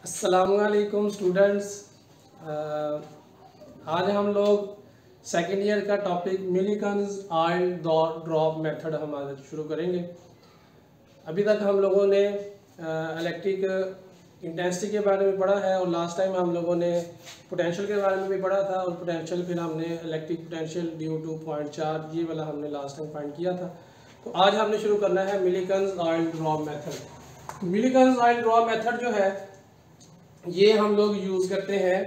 अस्सलामुअलैकुम स्टूडेंट्स। आज हम लोग सेकेंड ईयर का topic Millikan's oil drop method हम आज शुरू करेंगे। अभी तक हम लोगों ने इलेक्ट्रिक इंटेंसिटी के बारे में पढ़ा है और लास्ट टाइम हम लोगों ने पोटेंशियल के बारे में भी पढ़ा था और पोटेंशियल फिर हमने electric potential due two point charge ये वाला हमने लास्ट टाइम फाइंड किया था। तो आज हमने शुरू करना है मिलिकन्स ऑयल ड्रॉप मेथड। तो मिलिकन्स ऑयल ड्रॉप मेथड जो है ये हम लोग यूज़ करते हैं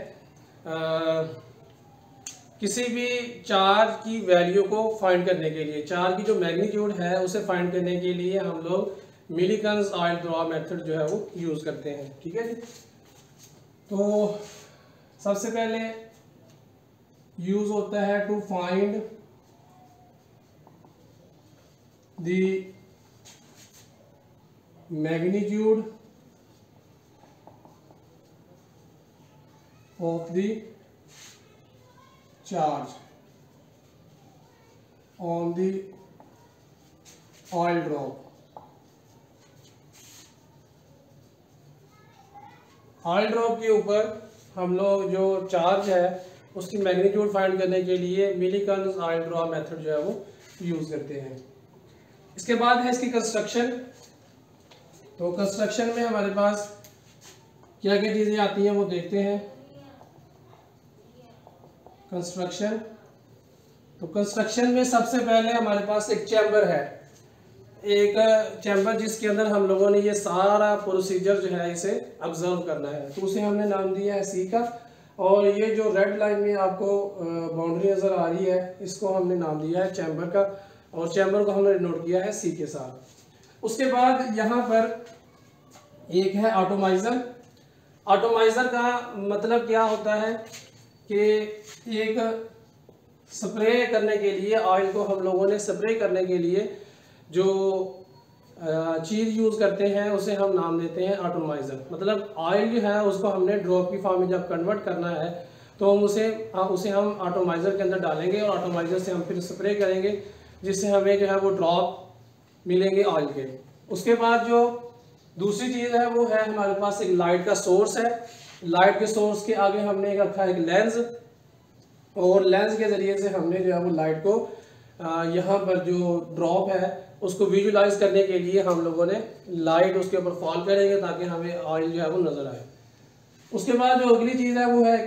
किसी भी चार्ज की वैल्यू को फाइंड करने के लिए, चार्ज की जो मैग्नीट्यूड है उसे फाइंड करने के लिए हम लोग मिलिकन्स ऑयल ड्रॉप मेथड जो है वो यूज़ करते हैं। ठीक है जी। तो सबसे पहले यूज़ होता है to find the magnitude of the charge on the oil drop। Oil drop के ऊपर हम लोग जो चार्ज है उसकी मैग्नीट्यूड फाइंड करने के लिए मिलिकन्स ऑयल ड्रॉप मेथड जो है वो यूज़ करते हैं। इसके बाद है इसकी कंस्ट्रक्शन। तो कंस्ट्रक्शन में हमारे पास क्या क्या चीज़ें आती हैं वो देखते हैं। कंस्ट्रक्शन, तो कंस्ट्रक्शन में सबसे पहले हमारे पास एक चैम्बर है, एक चैम्बर जिसके अंदर हम लोगों ने ये सारा प्रोसीजर जो है इसे ऑब्जर्व करना है। तो उसे हमने नाम दिया है सी का, और ये जो रेड लाइन में आपको बाउंड्री नज़र आ रही है इसको हमने नाम दिया है चैम्बर का, और चैम्बर को हमने नोट किया है सी के साथ। उसके बाद यहाँ पर एक है ऑटोमाइज़र। ऑटोमाइज़र का मतलब क्या होता है कि एक स्प्रे करने के लिए, ऑयल को हम लोगों ने स्प्रे करने के लिए जो चीज़ यूज़ करते हैं उसे हम नाम देते हैं ऑटोमाइज़र। मतलब ऑयल जो है उसको हमने ड्रॉप की फॉर्म में जब कन्वर्ट करना है तो हम उसे हम ऑटोमाइज़र के अंदर डालेंगे और ऑटोमाइज़र से हम फिर स्प्रे करेंगे जिससे हमें जो है वो ड्रॉप मिलेंगे ऑयल के। उसके बाद जो दूसरी चीज़ है वो है हमारे पास एक लाइट का सोर्स है। लाइट के सोर्स के आगे हमने रखा एक लेंस, और लेंस के ज़रिए से हमने जो है वो लाइट को यहाँ पर जो ड्रॉप है उसको विजुलाइज करने के लिए हम लोगों ने लाइट उसके ऊपर फॉल करेंगे ताकि हमें ऑयल जो है वो नज़र आए। उसके बाद जो अगली चीज़ है वो है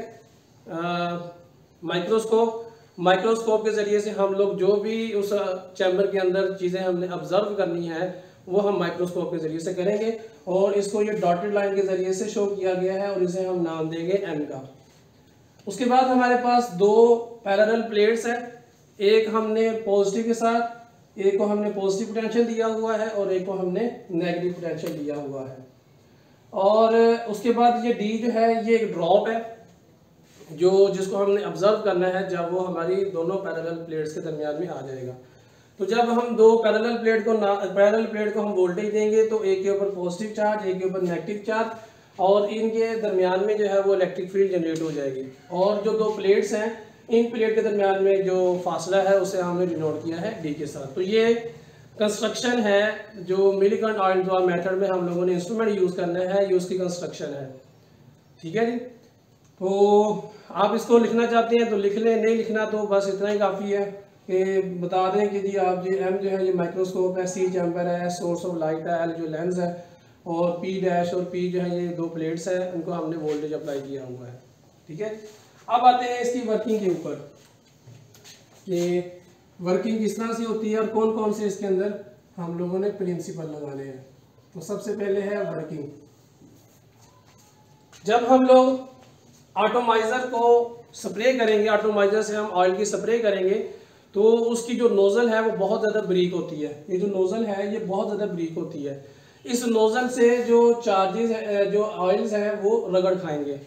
माइक्रोस्कोप। माइक्रोस्कोप के ज़रिए से हम लोग जो भी उस चैम्बर के अंदर चीज़ें हमने ऑब्जर्व करनी है वो हम माइक्रोस्कोप के ज़रिए से करेंगे, और इसको ये डॉटेड लाइन के ज़रिए से शो किया गया है और इसे हम नाम देंगे एन का। उसके बाद हमारे पास दो पैरेलल प्लेट्स हैं, एक हमने पॉजिटिव के साथ, एक को हमने पॉजिटिव पोटेंशियल दिया हुआ है और एक को हमने नेगेटिव पोटेंशियल दिया हुआ है। और उसके बाद ये डी जो है ये एक ड्रॉप है जिसको हमने ऑब्जर्व करना है जब वो हमारी दोनों पैरेलल प्लेट्स के दरमियान में आ जाएगा। तो जब हम दो पैरेलल प्लेट को हम वोल्टेज देंगे तो एक के ऊपर पॉजिटिव चार्ज, एक के ऊपर नेगेटिव चार्ज, और इनके दरमियान में जो है वो इलेक्ट्रिक फील्ड जनरेट हो जाएगी। और जो दो प्लेट्स हैं इन प्लेट के दरमियान में जो फासला है उसे हमने डिनोट किया है डी के साथ। तो ये कंस्ट्रक्शन है जो मिलिकन ऑयल ड्रॉप मेथड में हम लोगों ने इंस्ट्रूमेंट यूज़ करना है, ये उसकी कंस्ट्रक्शन है। ठीक है जी। तो आप इसको लिखना चाहते हैं तो लिख लें, नहीं लिखना तो बस इतना ही काफ़ी है कि बता दें कि जी आप जो एम जो है ये माइक्रोस्कोप है, सी चैम्बर है, सोर्स ऑफ लाइट है, एल जो लेंस है, और पी डैश और पी जो है ये दो प्लेट्स हैं, उनको हमने वोल्टेज अप्लाई किया हुआ है। ठीक है। अब आते हैं इसकी वर्किंग के ऊपर कि वर्किंग किस तरह से होती है और कौन कौन से इसके अंदर हम लोगों ने प्रिंसिपल लगाने हैं। तो सबसे पहले है वर्किंग। जब हम लोग ऑटोमाइज़र को स्प्रे करेंगे, ऑटोमाइज़र से हम ऑयल की स्प्रे करेंगे तो उसकी जो नोज़ल है वो बहुत ज़्यादा ब्रीक होती है। ये जो नोज़ल है ये बहुत ज़्यादा ब्रीक होती है। इस नोज़ल से जो चार्जेस है, जो ऑयल्स हैं वो रगड़ खाएंगे।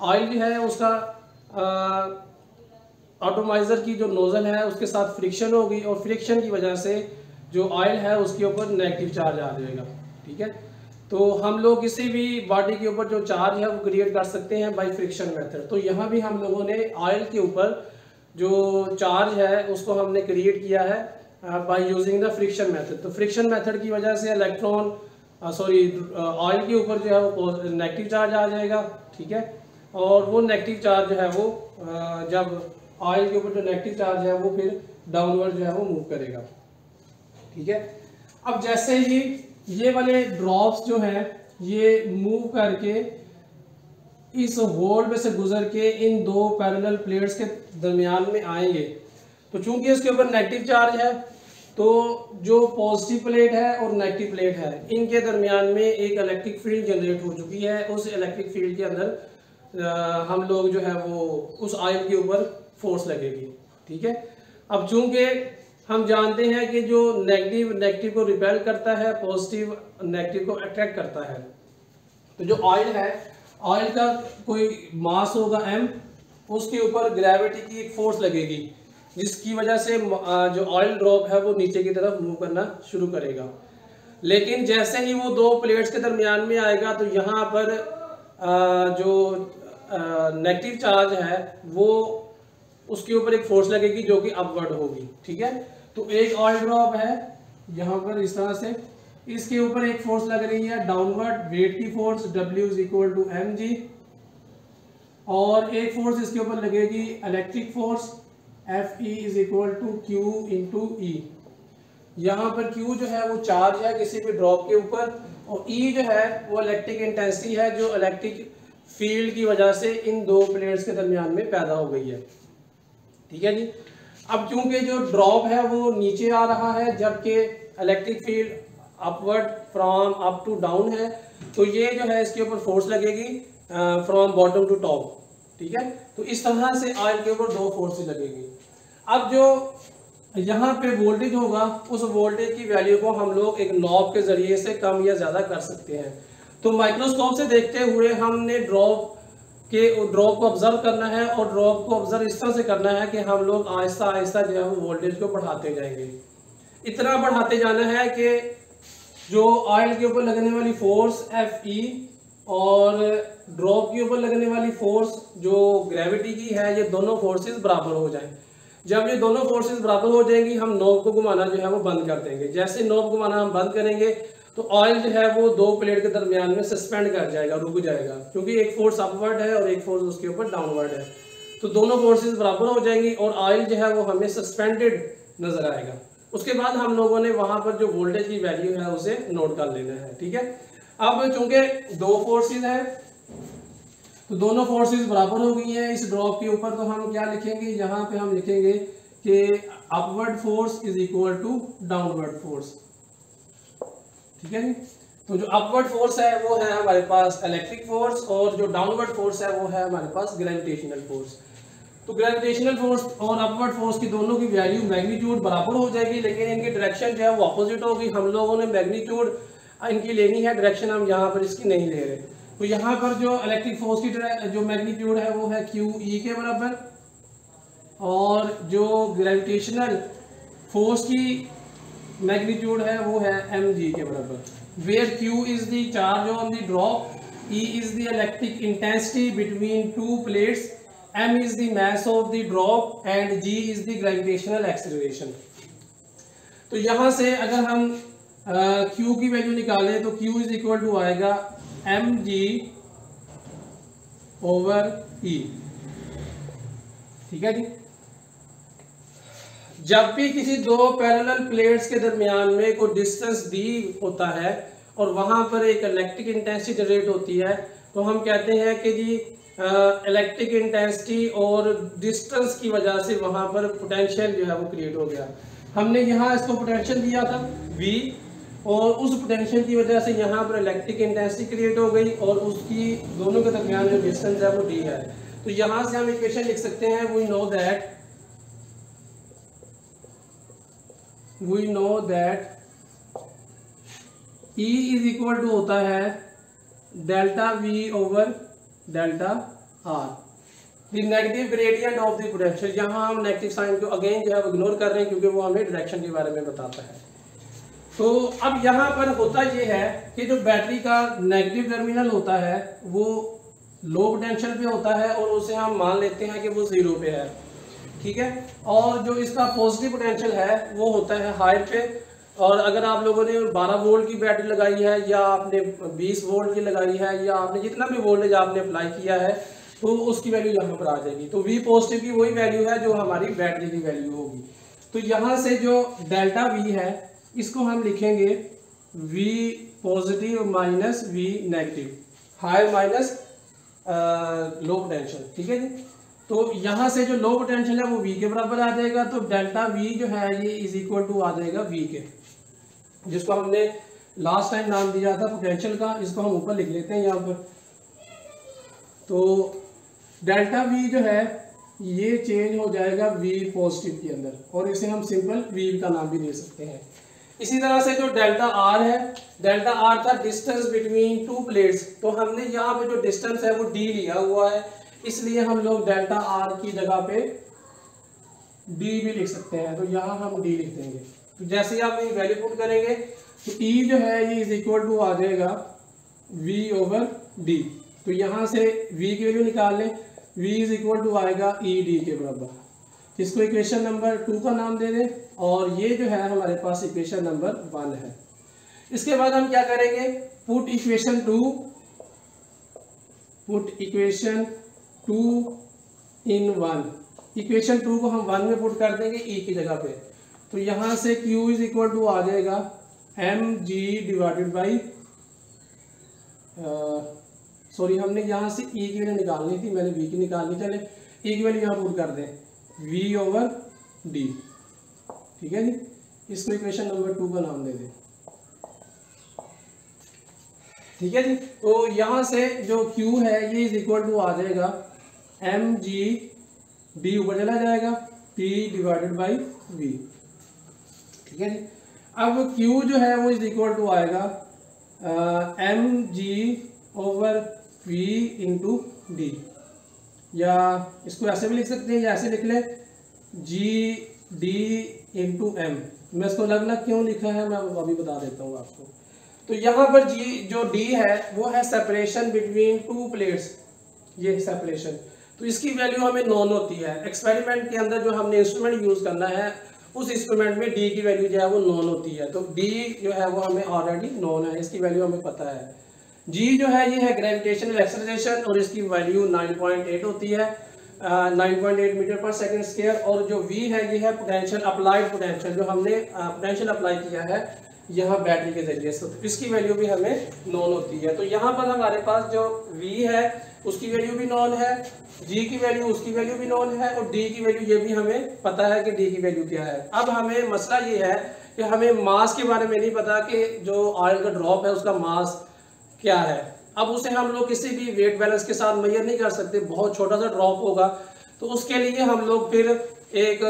ऑयल जो है उसका ऑटोमाइज़र की जो नोज़ल है उसके साथ फ्रिक्शन होगी, और फ्रिक्शन की वजह से जो ऑयल है उसके ऊपर नेगेटिव चार्ज आ जाएगा। ठीक है। तो हम लोग किसी भी बॉडी के ऊपर जो चार्ज है वो क्रिएट कर सकते हैं बाय फ्रिक्शन मेथड। तो यहाँ भी हम लोगों ने ऑयल के ऊपर जो चार्ज है उसको हमने क्रिएट किया है by using the friction method. तो फ्रिक्शन मेथड की वजह से इलेक्ट्रॉन सॉरी ऑयल के ऊपर जो है वो नेगेटिव चार्ज आ जाएगा, ठीक है। और वो नेगेटिव चार्ज जो है वो जब ऑयल के ऊपर जो नेगेटिव चार्ज है वो फिर डाउनवर्ड जो है वो मूव करेगा, ठीक है। अब जैसे ही ये वाले ड्रॉप्स जो हैं ये मूव करके इस होल में से गुजर के इन दो पैरेलल प्लेट्स के दरमियान में आएंगे, तो चूंकि इसके ऊपर नेगेटिव चार्ज है तो जो पॉजिटिव प्लेट है और नेगेटिव प्लेट है इनके दरमियान में एक इलेक्ट्रिक फील्ड जनरेट हो चुकी है। उस इलेक्ट्रिक फील्ड के अंदर हम लोग जो है वो उस ऑयल के ऊपर फोर्स लगेगी, ठीक है। अब चूंकि हम जानते हैं कि जो नेगेटिव को रिपेल करता है, पॉजिटिव नेगेटिव को अट्रैक्ट करता है, तो जो ऑयल है, ऑयल का कोई मास होगा m, उसके ऊपर ग्रेविटी की एक फोर्स लगेगी जिसकी वजह से जो ऑयल ड्रॉप है वो नीचे की तरफ मूव करना शुरू करेगा। लेकिन जैसे ही वो दो प्लेट्स के दरमियान में आएगा तो यहाँ पर जो नेगेटिव चार्ज है वो उसके ऊपर एक फोर्स लगेगी जो कि अपवर्ड होगी, ठीक है। तो एक ऑयल ड्रॉप है यहाँ पर इस तरह से, इसके ऊपर एक फोर्स लग रही है डाउनवर्ड वेट की फोर्स W = mg, और एक फोर्स इसके ऊपर लगेगी electric force Fe = Q × E। यहाँ पर Q जो है वो चार्ज है किसी भी ड्रॉप के ऊपर, और E जो है वो इलेक्ट्रिक इंटेंसिटी है जो इलेक्ट्रिक फील्ड की वजह से इन दो प्लेट्स के दरमियान में पैदा हो गई है, ठीक है जी। अब चूंकि जो ड्रॉप है वो नीचे आ रहा है जबकि electric field upward from up to down है, तो ये जो है इसके ऊपर फोर्स लगेगी फ्रॉम बॉटम टू टॉप, ठीक है। तो इस तरह से ऑयल के ऊपर दो फोर्सेस लगेगी। अब जो यहाँ पे वोल्टेज होगा उस वोल्टेज की वैल्यू को हम लोग एक नॉब के जरिए से कम या ज़्यादा कर सकते हैं। तो माइक्रोस्कोप से देखते हुए हमने ड्रॉप को ऑब्जर्व करना है, और ड्रॉप को ऑब्जर्व इस तरह से करना है कि हम लोग आहिस्ता आहिस्ता जो है वोल्टेज को बढ़ाते जाएंगे। इतना बढ़ाते जाना है कि जो ऑयल के ऊपर लगने वाली फोर्स Fe और ड्रॉप के ऊपर लगने वाली फोर्स जो ग्रेविटी की है, ये दोनों फोर्सेस बराबर हो जाएं। जब ये दोनों फोर्सेस बराबर हो जाएंगी हम नॉब को घुमाना जो है वो बंद कर देंगे। जैसे नॉब घुमाना हम बंद करेंगे तो ऑयल जो है वो दो प्लेट के दरमियान में सस्पेंड कर जाएगा, रुक जाएगा, क्योंकि एक फोर्स अपवर्ड है और एक फोर्स उसके ऊपर डाउनवर्ड है। तो दोनों फोर्सेस बराबर हो जाएंगी और ऑयल जो है वो हमें सस्पेंडेड नजर आएगा। उसके बाद हम लोगों ने वहां पर जो वोल्टेज की वैल्यू है उसे नोट कर लेना है, ठीक है। अब चूंकि दो फोर्सेस हैं तो दोनों फोर्सेस बराबर हो गई हैं इस ड्रॉप के ऊपर, तो हम क्या लिखेंगे, यहाँ पे हम लिखेंगे कि अपवर्ड फोर्स = डाउनवर्ड फोर्स, ठीक है जी। तो जो अपवर्ड फोर्स है वो है हमारे पास इलेक्ट्रिक फोर्स, और जो डाउनवर्ड फोर्स है वो है हमारे पास ग्रेविटेशनल फोर्स। तो ग्रेविटेशनल फोर्स और अपवर्ड फोर्स की दोनों की वैल्यू मैग्नीट्यूड बराबर हो जाएगी, लेकिन इनकी डायरेक्शन जो है वो अपोजिट होगी। हम लोगों ने मैग्नीट्यूड इनकी लेनी है, डायरेक्शन हम यहाँ पर इसकी नहीं ले रहे। तो यहाँ पर जो इलेक्ट्रिक फोर्स की जो मैग्नीट्यूड है वो है QE के बराबर, और जो ग्रेविटेशनल फोर्स की मैग्नीट्यूड है वो है mg के बराबर, where Q is the charge on the drop, E is the electric intensity between two plates, m is the mass of the drop and g is the gravitational acceleration। तो यहाँ से अगर हम q की value निकालें तो q = आएगा mg / e, ठीक है जी। जब भी किसी दो पैरेलल प्लेट्स के दरमियान में कोई डिस्टेंस d होता है और वहां पर एक इलेक्ट्रिक इंटेंसिटी जनरेट होती है, तो हम कहते हैं कि जी इलेक्ट्रिक इंटेंसिटी और डिस्टेंस की वजह से वहां पर पोटेंशियल जो है वो क्रिएट हो गया। हमने यहाँ इसको पोटेंशियल दिया था V, और उस पोटेंशियल की वजह से यहाँ पर इलेक्ट्रिक इंटेंसिटी क्रिएट हो गई, और उसकी दोनों के दरमियान जो डिस्टेंस है वो D है। तो यहाँ से हम इक्वेशन लिख सकते हैं, वी नो दैट E = होता है ΔV/ΔR, the negative gradient of the potential. यहाँ हम नेगेटिव साइन को अगेन जो है वो इग्नोर कर रहे हैं क्योंकि वो हमें डायरेक्शन के बारे में बताता है। तो अब यहाँ पर होता ये है कि जो बैटरी का नेगेटिव टर्मिनल होता है वो लो पोटेंशियल पे होता है, और उसे हम मान लेते हैं कि वो 0 पे है, ठीक है। और जो इसका पॉजिटिव पोटेंशियल है वो होता है हाई पे, और अगर आप लोगों ने 12 वोल्ट की बैटरी लगाई है या आपने 20 वोल्ट की लगाई है या आपने जितना भी वोल्टेज आपने अप्लाई किया है तो उसकी वैल्यू यहाँ पर आ जाएगी। तो V पॉजिटिव की वही वैल्यू है जो हमारी बैटरी की वैल्यू होगी। तो यहाँ से जो डेल्टा V है इसको हम लिखेंगे V positive minus V negative, high minus low potential, ठीक है जी। तो यहाँ से जो लो पोटेंशियल है वो V के बराबर आ जाएगा। तो डेल्टा V जो है ये इज इक्वल टू आ जाएगा V के, जिसको हमने लास्ट टाइम नाम दिया था पोटेंशियल का, इसको हम ऊपर लिख लेते हैं यहाँ पर। तो डेल्टा V जो है ये चेंज हो जाएगा V पॉजिटिव के अंदर, और इसे हम सिंपल V का नाम भी दे सकते हैं। इसी तरह से जो डेल्टा R है, डेल्टा R था डिस्टेंस बिटवीन टू प्लेट्स। तो हमने यहाँ पे जो डिस्टेंस है वो D लिया हुआ है, इसलिए हम लोग डेल्टा R की जगह पे D भी लिख सकते हैं। तो यहाँ हम D लिख देंगे। तो जैसे ही आप ये वैल्यू पुट करेंगे तो E जो है ये इज इक्वल टू आ जाएगा V ओवर D। तो यहाँ से V की वैल्यू निकाल लें, V इज इक्वल टू आएगा ED के बराबर। इसको इक्वेशन नंबर 2 का नाम दे दें, और ये जो है हमारे पास इक्वेशन नंबर 1 है। इसके बाद हम क्या करेंगे, पुट इक्वेशन 2 इन 1। इक्वेशन 2 को हम 1 में पुट कर देंगे E की जगह पे। तो यहाँ से Q इज इक्वल टू आ जाएगा mg डिवाइडेड बाई, सॉरी हमने यहाँ से E की वैल्यू निकालनी थी, मैंने V की निकालनी, चले E की वैल्यू यहाँ पुट कर दें V ओवर D, ठीक है जी। इसको इक्वेशन नंबर 2 का नाम दे दें, ठीक है जी। तो यहाँ से जो Q है ये इज इक्वल टू आ जाएगा mg, D ऊपर चला जाएगा, T डिवाइडेड बाई V, ठीक है जी। अब Q जो है वो इज इक्वल टू आएगा mg over V into D, या इसको ऐसे भी लिख सकते हैं या ऐसे लिख लें GD इंटू M। मैं इसको अलग अलग क्यों लिखा है मैं अभी बता देता हूँ आपको। तो यहाँ पर G जो D है वो है सेपरेशन बिटवीन टू प्लेट्स, ये सेपरेशन। तो इसकी वैल्यू हमें नॉन होती है। एक्सपेरिमेंट के अंदर जो हमने इंस्ट्रूमेंट यूज करना है उस इंस्ट्रूमेंट में D की वैल्यू जो है वो नॉन होती है। तो D जो है वो हमें ऑलरेडी नॉन है, इसकी वैल्यू हमें पता है। G जो है ये है ग्रेविटेशनल एक्सेलरेशन, और इसकी वैल्यू 9.8 होती है, 9.8 मीटर पर सेकंड स्क्वायर। और जो V है ये है पोटेंशियल, अप्लाइड पोटेंशियल, जो हमने पोटेंशियल अप्लाई किया है यहाँ बैटरी के जरिए से, तो इसकी वैल्यू भी हमें नॉन होती है। तो यहाँ पर हमारे पास जो V है उसकी वैल्यू भी नॉन है, G की वैल्यू उसकी वैल्यू भी नॉन है, और D की वैल्यू ये भी हमें पता है कि D की वैल्यू क्या है। अब हमें मसला ये है कि हमें मास के बारे में नहीं पता कि जो ऑयल का ड्रॉप है उसका मास क्या है। अब उसे हम लोग किसी भी वेट बैलेंस के साथ मेजर नहीं कर सकते, बहुत छोटा सा ड्रॉप होगा। तो उसके लिए हम लोग फिर एक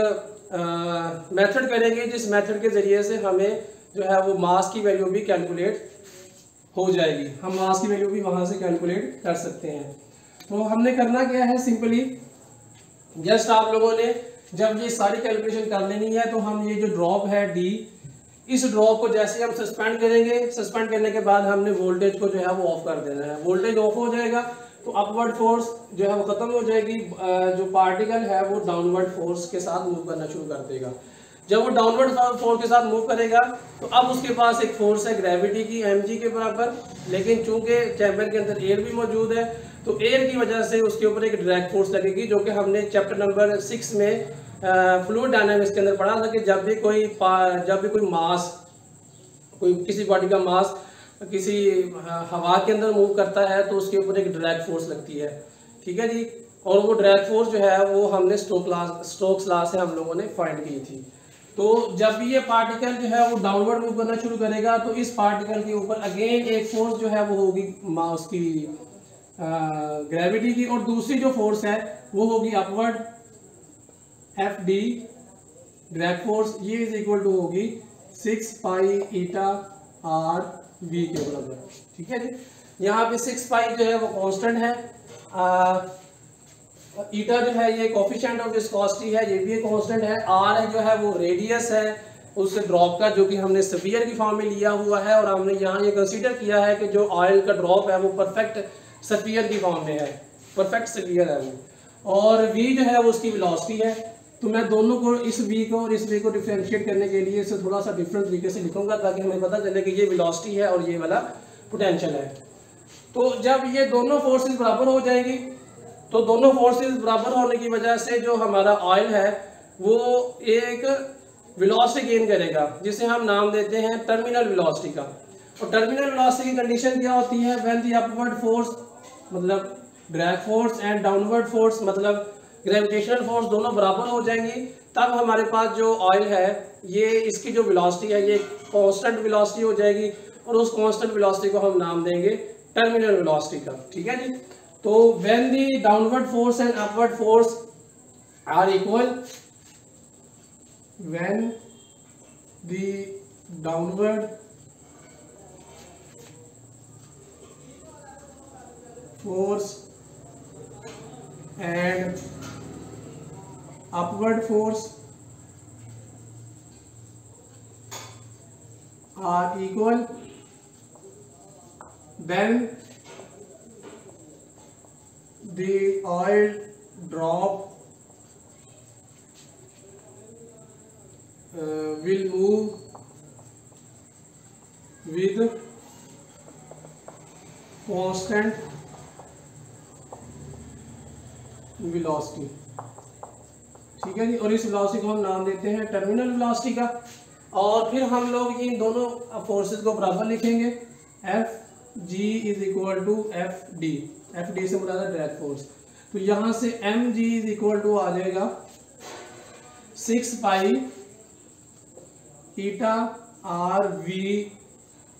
मेथड करेंगे, जिस मेथड के जरिए से हमें जो है वो मास की वैल्यू भी कैलकुलेट हो जाएगी। हम मास की वैल्यू भी वहां से कैलकुलेट कर सकते हैं। तो हमने करना क्या है, सिंपली जस्ट आप लोगों ने जब ये सारी कैलकुलेशन कर लेनी है, तो हम ये जो ड्रॉप है D, इस ड्रॉप को जैसे हम सस्पेंड करेंगे, सस्पेंड करने के बाद हमने वोल्टेज को जो है वो ऑफ कर देना है। वोल्टेज ऑफ हो जाएगा तो अपवर्ड फोर्स जो है वो खत्म हो जाएगी, जो पार्टिकल है वो डाउनवर्ड फोर्स के साथ मूव करना शुरू कर देगा। जब वो डाउनवर्ड फोर्स के साथ मूव करेगा तो अब उसके पास एक फोर्स है ग्रेविटी की mg के बराबर, लेकिन चूंकि चैम्बर के अंदर एयर भी मौजूद है तो एयर की वजह से उसके ऊपर एक ड्रैग फोर्स लगेगी, जो कि हमने चैप्टर नंबर 6 में फ्लूइड डायनामिक्स के अंदर पढ़ा था कि जब भी कोई मास, कोई किसी बॉडी का मास किसी हवा के अंदर मूव करता है तो उसके ऊपर एक ड्रैग फोर्स लगती है, ठीक है जी। और वो ड्रैग फोर्स जो है वो हमने स्टोक्स लॉ से हम लोगों ने फाइंड की थी। तो जब भी ये पार्टिकल जो है वो डाउनवर्ड मूव करना शुरू करेगा तो इस पार्टिकल के ऊपर अगेन एक फोर्स जो है वो होगी उसकी ग्रेविटी की, और दूसरी जो फोर्स है वो होगी अपवर्ड FD ड्रैग फोर्स, ये इज इक्वल टू होगी 6 पाई ईटा R V के बराबर, ठीक है जी। यहाँ पे 6 पाई जो है वो कांस्टेंट है, ईटा जो है ये कोफिशिएंट ऑफ विस्कोसिटी है, ये भी एक कांस्टेंट है। R जो है वो रेडियस है उस ड्रॉप का, जो कि हमने स्फीयर की फॉर्म में लिया हुआ है, और हमने यहाँ ये कंसीडर किया है कि जो ऑयल का ड्रॉप है वो परफेक्ट स्फीयर की फॉर्म में है, परफेक्ट स्फीयर है वो। और V जो है वो उसकी वेलोसिटी है, तो मैं दोनों को, इस v को और इस v को डिफरेंशिएट करने के लिए इसे थोड़ा सा डिफरेंट तरीके से लिखूंगा ताकि हमें पता चले कि ये वेलोसिटी है और ये वाला पोटेंशियल है। तो जब ये दोनों फोर्सेस बराबर हो जाएगी तो दोनों फोर्सेस बराबर होने की वजह से जो हमारा ऑयल है वो एक वेलोसिटी गेन करेगा जिसे हम नाम देते हैं टर्मिनल वेलोसिटी का। और टर्मिनल वेलोसिटी की कंडीशन क्या होती है? व्हेन द अपवर्ड फोर्स मतलब drag force and downward force मतलब ग्रेविटेशनल फोर्स दोनों बराबर हो जाएंगी, तब हमारे पास जो ऑयल है ये इसकी जो वेलोसिटी है ये कांस्टेंट वेलोसिटी हो जाएगी और उस कांस्टेंट वेलोसिटी को हम नाम देंगे टर्मिनल वेलोसिटी का। ठीक है जी। तो when the downward force and upward force are equal, when the downward force and upward force are equal, then the oil drop will move with constant velocity। ठीक है जी। और इस वेलोसिटी को हम नाम देते हैं टर्मिनल वेलोसिटी का। और फिर हम लोग इन दोनों फोर्सेस को बराबर लिखेंगे, F G is equal to F D. F D से मुराद है ड्रैग फोर्स। तो यहाँ से M G is equal to आ जाएगा 6 pi eta R V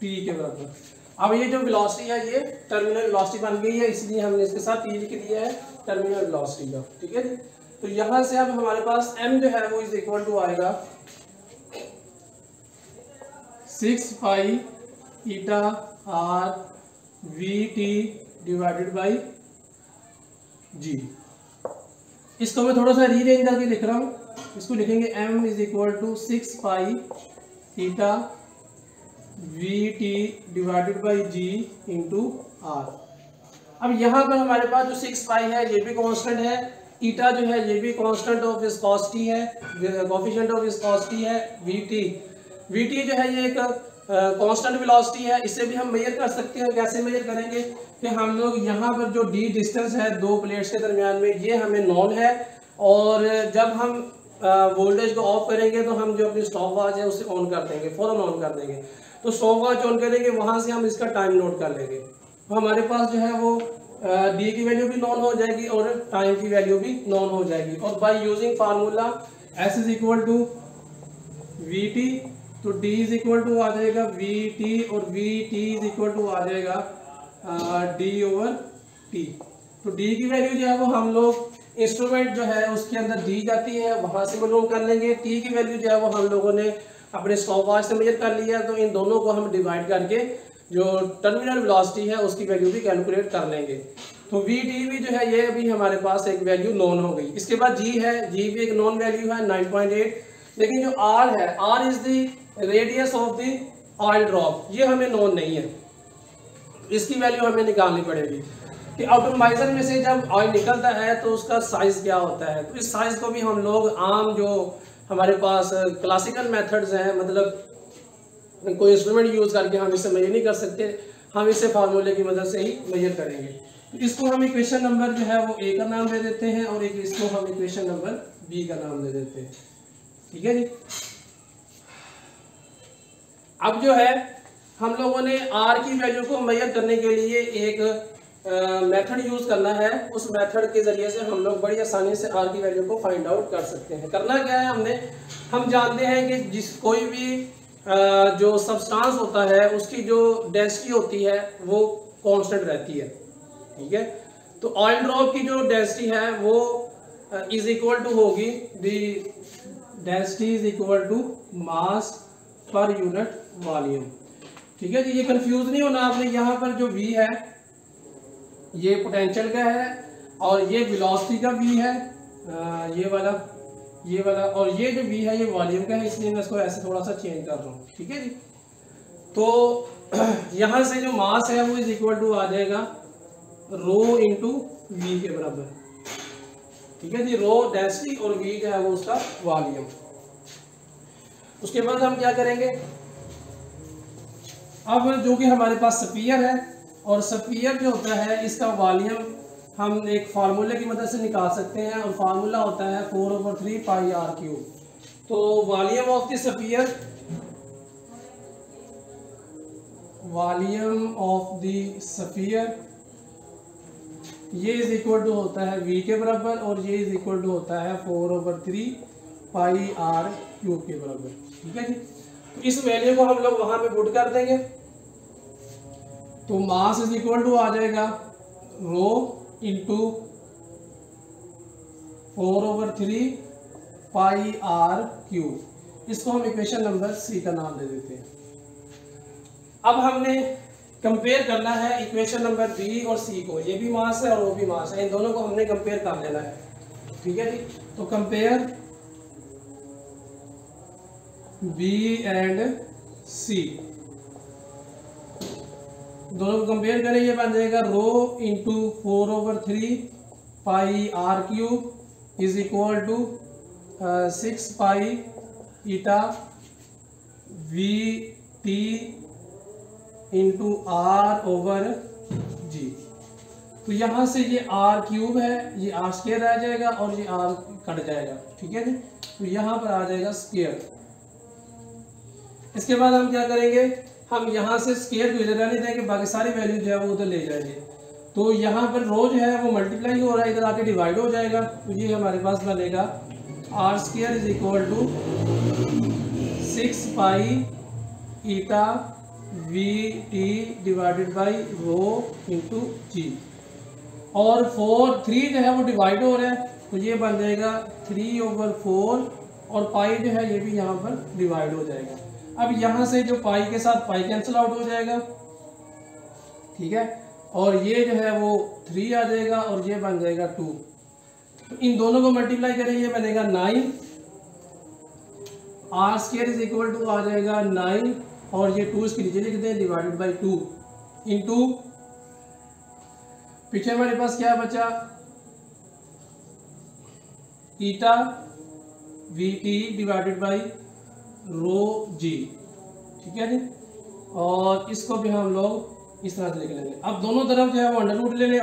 T के बराबर। अब ये जो वेलोसिटी है ये टर्मिनल वेलोसिटी बन गई है, इसलिए हमने इसके साथ टी लिख दिया है टर्मिनल वेलोसिटी का। ठीक है जी। तो यहां से अब हमारे पास m जो है वो इज इक्वल टू आएगा 6 pi eta R V T divided by G. इसको मैं थोड़ा सा रीअरेंज करके लिख रहा हूँ। इसको लिखेंगे m is equal to 6 pi eta V T divided by G into R. अब यहाँ पर हमारे पास जो 6 पाई है ये भी कांस्टेंट है, ईटा जो है ये भी कांस्टेंट ऑफ विस्कोसिटी है, कोएफिशिएंट ऑफ विस्कोसिटी है। वीटी जो है ये एक कांस्टेंट वेलोसिटी है, इसे भी हम मेजर कर सकते हैं। कैसे मेजर करेंगे कि हम लोग यहाँ पर जो डी डिस्टेंस है दो प्लेट्स के दरमियान में ये हमें नॉन है, और जब हम वोल्टेज को ऑफ करेंगे तो हम जो अपनी स्टॉप वॉच है उसे ऑन कर देंगे, फौरन ऑन कर देंगे। तो स्टॉप वॉच ऑन करेंगे, वहाँ से हम इसका टाइम नोट कर लेंगे। तो हमारे पास जो है वो डी की वैल्यू भी नॉन हो जाएगी और टाइम की वैल्यू भी नॉन हो जाएगी। और by using formula S is equal to V T, तो डी इज इक्वल टू आ जाएगा वी टी और V T is equal to आ जाएगा डी ओवर टी। तो डी की वैल्यू जो है वो हम लोग इंस्ट्रूमेंट जो है उसके अंदर दी जाती है, वहां से मालूम कर लेंगे। टी की वैल्यू जो है वो हम लोगों ने अपने स्टॉप वॉच से मेजर कर लिया, तो इन दोनों को हम डिवाइड करके जो टर्मिनल वेलोसिटी है उसकी वैल्यू भी कैलकुलेट कर लेंगे। तो वी डी भी जो है ये अभी हमारे पास एक वैल्यू नॉन हो गई। इसके बाद जी है, जी भी एक नॉन वैल्यू है 9.8। लेकिन जो आर है, R is the radius of the oil drop, ये हमें नॉन नहीं है, इसकी वैल्यू हमें निकालनी पड़ेगी कि ऑटोमाइजर में से जब ऑयल निकलता है तो उसका साइज क्या होता है। तो इस साइज को भी हम लोग आम जो हमारे पास क्लासिकल मेथड्स हैं, मतलब कोई इंस्ट्रूमेंट यूज करके हम इसे मेजर नहीं कर सकते, हम इसे फार्मूले की मदद से ही मेजर करेंगे। तो इसको हम इक्वेशन नंबर जो है वो ए का नाम दे देते हैं और एक इसको हम इक्वेशन नंबर बी का नाम दे देते हैं। ठीक है जी। अब जो है हम लोगों ने आर की वैल्यू को मेजर करने के लिए एक मेथड यूज करना है। उस मेथड के जरिए से हम लोग बड़ी आसानी से आर की वैल्यू को फाइंड आउट कर सकते हैं। करना क्या है, हम जानते हैं कि जिस कोई भी जो सब्सटेंस होता है उसकी जो डेंसिटी होती है वो कांस्टेंट रहती है। ठीक है। तो ऑयल ड्रॉप की जो डेंसिटी है वो इज इक्वल टू होगी the density is equal to mass per unit volume. ठीक है जी। ये कंफ्यूज नहीं होना आपने, यहाँ पर जो V है ये पोटेंशियल का है और ये वेलोसिटी का V है, ये वाला और ये जो V है ये वॉल्यूम का है, इसलिए मैं इसको ऐसे थोड़ा सा चेंज कर रहा हूँ। ठीक है जी। तो यहाँ से जो मास है वो इज इक्वल टू आ जाएगा रो इंटू V के बराबर। ठीक है जी, रो डेंसिटी और वी जो है वो उसका वॉल्यूम। उसके बाद हम क्या करेंगे, अब जो कि हमारे पास स्फीयर है, और स्फीयर जो होता है इसका वॉल्यूम हम एक फार्मूले की मदद से निकाल सकते हैं, और फार्मूला होता है 4/3 पाई आर क्यूब। तो volume of the sphere, volume of the sphere ये इज इक्वल टू होता है v के बराबर, और ये इज इक्वल टू होता है 4/3 पाई आर क्यूब के बराबर। ठीक है जी, तो इस वैल्यू को हम लोग वहां पे पुट कर देंगे, तो मास इज इक्वल टू आ जाएगा rho into 4/3 pi R cube. इसको हम इक्वेशन नंबर सी का नाम दे देते हैं। अब हमने कंपेयर करना है इक्वेशन नंबर बी और सी को, ये भी मास है और वो भी मास है, इन दोनों को हमने कंपेयर कर लेना है। ठीक है जी, तो कंपेयर बी एंड सी, दोनों को कंपेयर करें, ये बन जाएगा rho into 4/3 pi R cube is equal to 6 pi eta V T into R over G. तो यहाँ से ये आर क्यूब है, ये आर स्क्वायर आ जाएगा और ये आर कट जाएगा। ठीक है जी, तो यहाँ पर आ जाएगा स्क्वायर। इसके बाद हम क्या करेंगे, हम यहाँ से स्क्वायर को इधर रहने देंगे, बाकी सारी वैल्यू जो है वो उधर ले जाएंगे। तो यहाँ पर रो जो है वो मल्टीप्लाई हो रहा है, इधर आके डिवाइड हो जाएगा, तो ये हमारे पास बनेगा R square is equal to 6 pi eta V T divided by rho into G. और 3 जो है वो डिवाइड हो रहा है, तो ये बन जाएगा 3/4, और पाई जो है ये भी यहाँ पर डिवाइड हो जाएगा। अब यहाँ से जो पाई के साथ पाई कैंसिल आउट हो जाएगा। ठीक है, और ये जो है वो 3 आ जाएगा और ये बन जाएगा 2। तो इन दोनों को मल्टीप्लाई करें, ये बनेगा 9, R square is equal to आ जाएगा 9, और ये 2 इसके नीचे लिख दें डिवाइडेड बाई 2 इंटू, पीछे हमारे पास क्या बचा, eta V T divided by rho G. ठीक है जी, और इसको भी हम लोग इस तरह से लिख लेंगे। अब दोनों तरफ जो है वो अंडर रूट ले लें।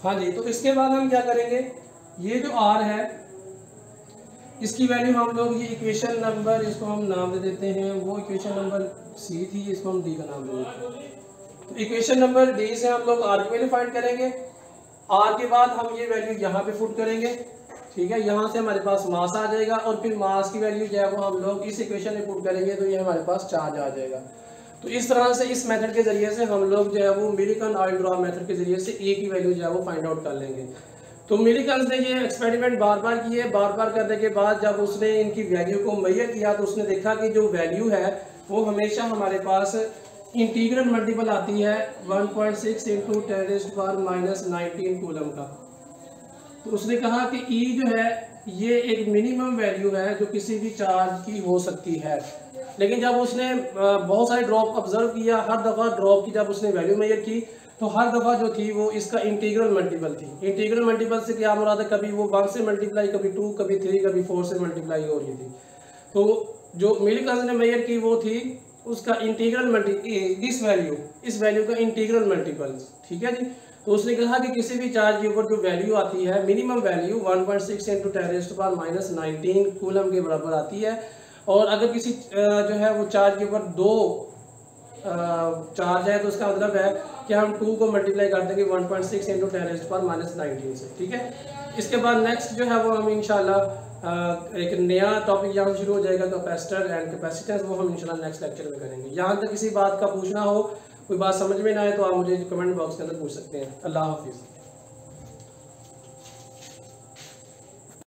हाँ जी, तो इसके बाद हम क्या करेंगे, ये जो आर है इसकी वैल्यू हम लोग, ये इक्वेशन नंबर, इसको हम नाम दे देते हैं, वो इक्वेशन नंबर सी थी, इसको हम डी का नाम दे देते हैं। तो इक्वेशन नंबर डी से हम लोग आर की वैल्यू फाइंड करेंगे। आर के बाद हम ये वैल्यू यहाँ पे पुट करेंगे। ठीक है, यहाँ से हमारे पास मास आ जाएगा, और फिर मास की वैल्यू जो है वो हम लोग इस इक्वेशन में पुट करेंगे, तो ये हमारे पास चार्ज आ जाएगा। तो इस तरह से इस मेथड के जरिए से हम लोग जो है वो मिलिकन ऑयल ड्रॉ मेथड के जरिए से ए की वैल्यू जो है वो फाइंड आउट कर लेंगे। तो मिलिकन ने ये एक्सपेरिमेंट बार बार किए, बार बार करने के बाद जब उसने इनकी वैल्यू को मेजर किया, तो उसने देखा कि जो वैल्यू है वो हमेशा हमारे पास इंटीग्रल मल्टीपल आती है 1.6 × 10⁻⁻19 कूलम का। तो उसने कहा कि ई जो है ये एक मिनिमम वैल्यू है जो किसी भी चार्ज की हो सकती है। लेकिन जब उसने बहुत सारे ड्रॉप ऑब्जर्व किया, हर दफ़ा ड्रॉप की जब उसने वैल्यू मेजर की, तो हर दफ़ा जो थी वो इसका इंटीग्रल मल्टीपल थी। इंटीग्रल मल्टीपल से क्या मुराद है, कभी वो 1 से मल्टीप्लाई, कभी 2, कभी 3, कभी 4 से मल्टीप्लाई हो रही थी। तो जो मिलिकन ने मेजर की वो थी उसका इंटीग्रल इस वैल्यू का इंटीग्रल मल्टीपल। ठीक है जी, तो उसने कहा कि किसी भी चार्ज के ऊपर जो वैल्यू आती है, मिनिमम वैल्यू 1.6 × 10⁻⁻19 कूलम के बराबर आती है। और अगर किसी जो है वो चार्ज के ऊपर 2 चार्ज है, तो उसका मतलब है कि हम 2 को मल्टीप्लाई कर देंगे 1.6 × 10⁻⁻19 से। ठीक है, इसके बाद नेक्स्ट जो है वो हम इंशाल्लाह एक नया टॉपिक यहाँ शुरू हो जाएगा, कैपेसिटर एंड कैपेसिटेंस, वो हम इंशाल्लाह नेक्स्ट लेक्चर में करेंगे। यहाँ तक किसी बात का पूछना हो, कोई बात समझ में ना आए, तो आप मुझे कमेंट बॉक्स के अंदर पूछ सकते हैं। अल्लाह हाफिज़।